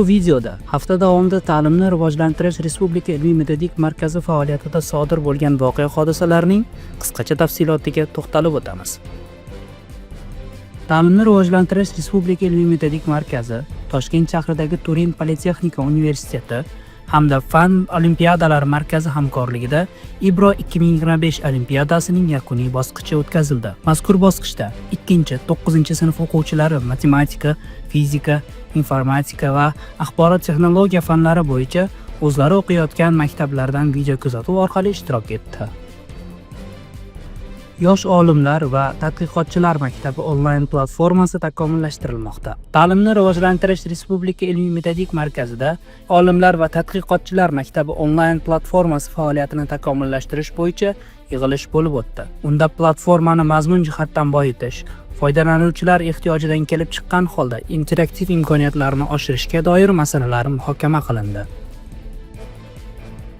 Ushbu videoda hafta davomida ta'limni rivojlantirish Respublika ilmiy-metodik markazi faoliyatida sodir bo'lgan voqea hodisalarning qisqacha tafsilotiga to'xtalib o'tamiz. Ta'limni rivojlantirish Respublika ilmiy-metodik markazi Toshkent shahridagi Turin Politexnika universiteti hamda Fan olimpiadalari markazi hamkorligida Ibro 2025 olimpiadasining yakuniy bosqichi o'tkazildi. Mazkur bosqichda 2-9 sinf o'quvchilari matematika, fizika, informatika va axborot texnologiya fanlari bo'yicha o'zlari o'qiyotgan maktablardan video kuzatuv orqali ishtirok etdi. Yosh olimlar va tadqiqotchilar maktabi onlayn platformasi takomillashtirilmoqda. Ta'limni rivojlantirish Respublika ilmiy-metodik markazida olimlar va tadqiqotchilar maktabi onlayn platformasi faoliyatini takomillashtirish bo'yicha yig'ilish bo'lib o'tdi. Unda platformani mazmun jihatdan boyitish, foydalanuvchilar ehtiyojidan kelib chiqqan holda interaktiv imkoniyatlarni oshirishga doir masalalar muhokama qilindi.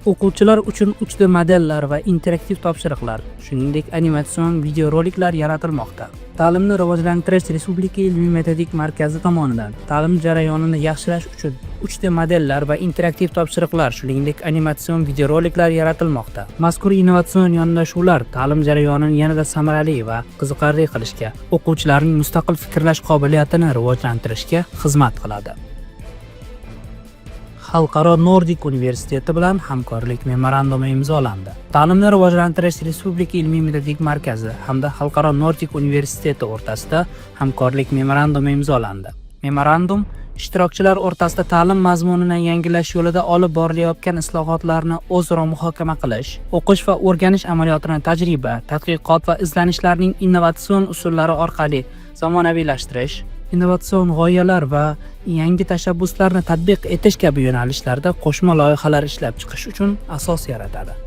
O'quvchilar uchun 3D modellar va interaktiv topshiriqlar, shuningdek animatsion videoroliklar yaratilmoqda. Ta'limni rivojlantirish Respublika ilmiy-metodik markazi tomonidan ta'lim jarayonini yaxshilash uchun 3D modellar va interaktiv topshiriqlar, shuningdek animatsion videoroliklar yaratilmoqda. Mazkur innovatsion yondashuvlar ta'lim jarayonini yanada samarali va qiziqarli qilishga, o'quvchilarning mustaqil fikrlash qobiliyatini rivojlantirishga xizmat qiladi. Xalqaro Nordik universiteti bilan hamkorlik memorandumi imzolandi. Ta'limni rivojlantirish Respublika ilmiy-metodik markazi hamda Xalqaro Nordik universiteti o'rtasida hamkorlik memorandumi imzolandi. Memorandum ishtirokchilar o'rtasida ta'lim mazmunini yangilash yo'lida olib borilayotgan islohotlarni o'zaro muhokama qilish, o'qish va o'rganish amaliyotini tajriba, tadqiqot va izlanishlarning innovatsion usullari orqali zamonaviylashtirish, innovatsion g'oyalar va yangi tashabbuslarni tatbiq etish kabi yo'nalishlarda qo'shma loyihalar ishlab chiqish uchun asos yaratadi.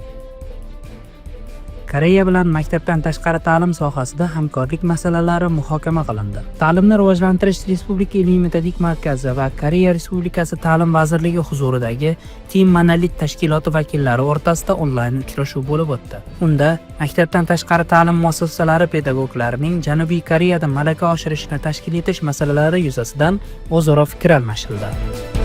Koreya bilan maktabdan tashqari ta'lim sohasida hamkorlik masalalari muhokama qilindi. Ta'limni rivojlantirish Respublika ilmiy-metodik markazi va Koreya Respublikasi Ta'lim vazirligi huzuridagi Team Monolit tashkiloti vakillari o'rtasida onlayn uchrashuv bo'lib o'tdi. Unda maktabdan tashqari ta'lim muassasalari pedagoglarining Janubiy Koreyada malaka oshirishni tashkil etish masalalari yuzasidan o'zaro fikr almashildi.